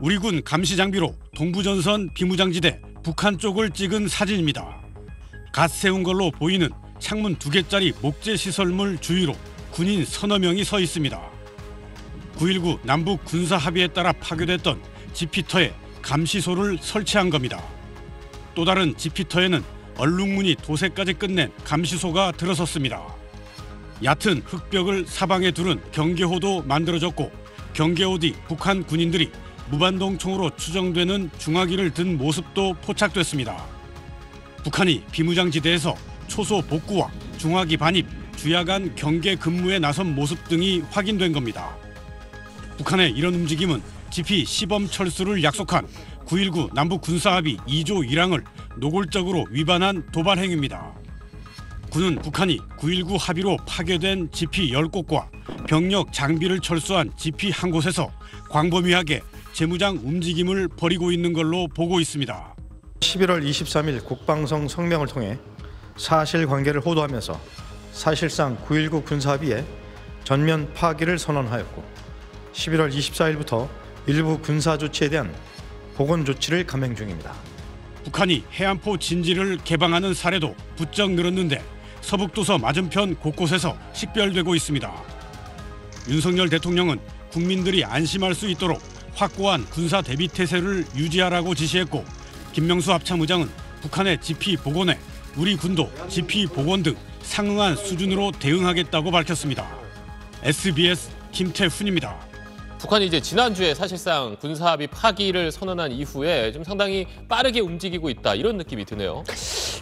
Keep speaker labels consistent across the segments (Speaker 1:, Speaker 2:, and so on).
Speaker 1: 우리 군 감시 장비로 동부전선 비무장지대 북한 쪽을 찍은 사진입니다. 갓 세운 걸로 보이는 창문 2개짜리 목재 시설물 주위로 군인 서너 명이 서 있습니다. 9.19 남북 군사 합의에 따라 파괴됐던 지피터에 감시소를 설치한 겁니다. 또 다른 지피터에는 얼룩무늬 도색까지 끝낸 감시소가 들어섰습니다. 얕은 흙벽을 사방에 두른 경계호도 만들어졌고 경계호 뒤 북한 군인들이 무반동총으로 추정되는 중화기를 든 모습도 포착됐습니다. 북한이 비무장지대에서 초소 복구와 중화기 반입, 주야간 경계 근무에 나선 모습 등이 확인된 겁니다. 북한의 이런 움직임은 지피 시범 철수를 약속한 9.19 남북 군사합의 2조 1항을 노골적으로 위반한 도발 행위입니다. 군은 북한이 9.19 합의로 파괴된 지피 10곳과 병력 장비를 철수한 지피 한 곳에서 광범위하게 재무장 움직임을 벌이고 있는 걸로 보고 있습니다.
Speaker 2: 11월 23일 국방성 성명을 통해 사실관계를 호도하면서 사실상 9.19 군사합의의 전면 파기를 선언하였고 11월 24일부터 일부 군사조치에 대한 보건조치를 감행 중입니다.
Speaker 1: 북한이 해안포 진지를 개방하는 사례도 부쩍 늘었는데 서북도서 맞은편 곳곳에서 식별되고 있습니다. 윤석열 대통령은 국민들이 안심할 수 있도록 확고한 군사 대비 태세를 유지하라고 지시했고 김명수 합참의장은 북한의 지피 복원에 우리 군도 지피 복원 등 상응한 수준으로 대응하겠다고 밝혔습니다. SBS 김태훈입니다.
Speaker 3: 북한이 이제 지난주에 사실상 군사합의 파기를 선언한 이후에 좀 상당히 빠르게 움직이고 있다 이런 느낌이 드네요.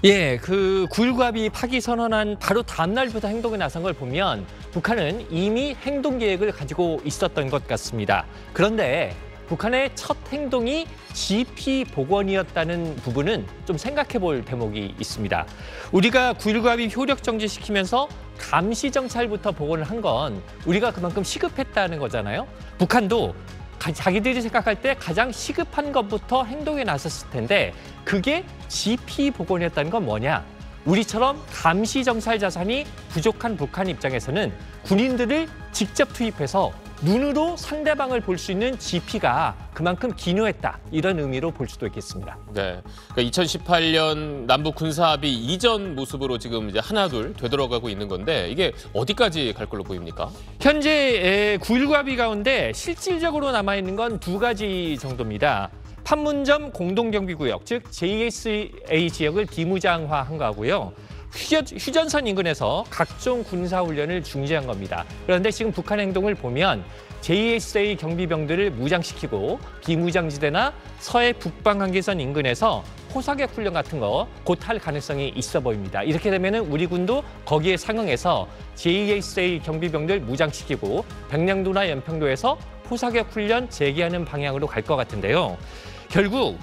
Speaker 4: 예, 그 9.19 합의 파기 선언한 바로 다음 날부터 행동에 나선 걸 보면 북한은 이미 행동 계획을 가지고 있었던 것 같습니다. 그런데 북한의 첫 행동이 지피 복원이었다는 부분은 좀 생각해 볼 대목이 있습니다. 우리가 9.19 합의 효력 정지시키면서 감시 정찰부터 복원을 한 건 우리가 그만큼 시급했다는 거잖아요. 북한도 자기들이 생각할 때 가장 시급한 것부터 행동에 나섰을 텐데 그게 지피 복원이었다는 건 뭐냐? 우리처럼 감시 정찰 자산이 부족한 북한 입장에서는 군인들을 직접 투입해서 눈으로 상대방을 볼 수 있는 지피가 그만큼 기묘했다. 이런 의미로 볼 수도 있겠습니다.
Speaker 3: 네, 그러니까 2018년 남북 군사합의 이전 모습으로 지금 이제 하나둘 되돌아가고 있는 건데 이게 어디까지 갈 걸로 보입니까?
Speaker 4: 현재 9.19 합의 가운데 실질적으로 남아있는 건 2가지 정도입니다. 판문점 공동경비구역, 즉 JSA 지역을 비무장화한 거고요. 휴전선 인근에서 각종 군사훈련을 중지한 겁니다. 그런데 지금 북한 행동을 보면 JSA 경비병들을 무장시키고 비무장지대나 서해 북방 한계선 인근에서 포사격 훈련 같은 거 곧 할 가능성이 있어 보입니다. 이렇게 되면 우리 군도 거기에 상응해서 JSA 경비병들 무장시키고 백령도나 연평도에서 포사격 훈련 재개하는 방향으로 갈 것 같은데요. 결국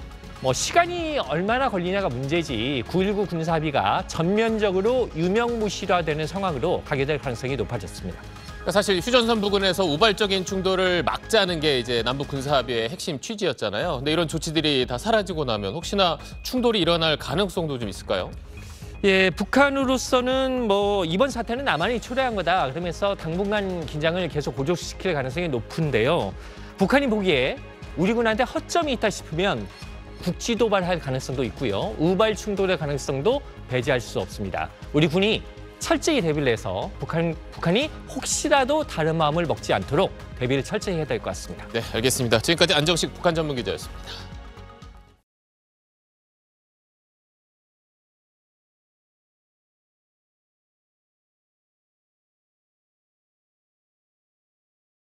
Speaker 4: 시간이 얼마나 걸리냐가 문제지 9.19 군사합의가 전면적으로 유명무실화되는 상황으로 가게 될 가능성이 높아졌습니다.
Speaker 3: 그러니까 사실 휴전선 부근에서 우발적인 충돌을 막자는 게 이제 남북 군사합의의 핵심 취지였잖아요. 근데 이런 조치들이 다 사라지고 나면 혹시나 충돌이 일어날 가능성도 좀 있을까요?
Speaker 4: 예, 북한으로서는 이번 사태는 남한이 초래한 거다. 그러면서 당분간 긴장을 계속 고조시킬 가능성이 높은데요. 북한이 보기에 우리 군한테 허점이 있다 싶으면 국지 도발할 가능성도 있고요. 우발 충돌의 가능성도 배제할 수 없습니다. 우리 군이 철저히 대비를 해서 북한이 혹시라도 다른 마음을 먹지 않도록 대비를 철저히 해야 될 것 같습니다.
Speaker 3: 네, 알겠습니다. 지금까지 안정식 북한 전문기자였습니다.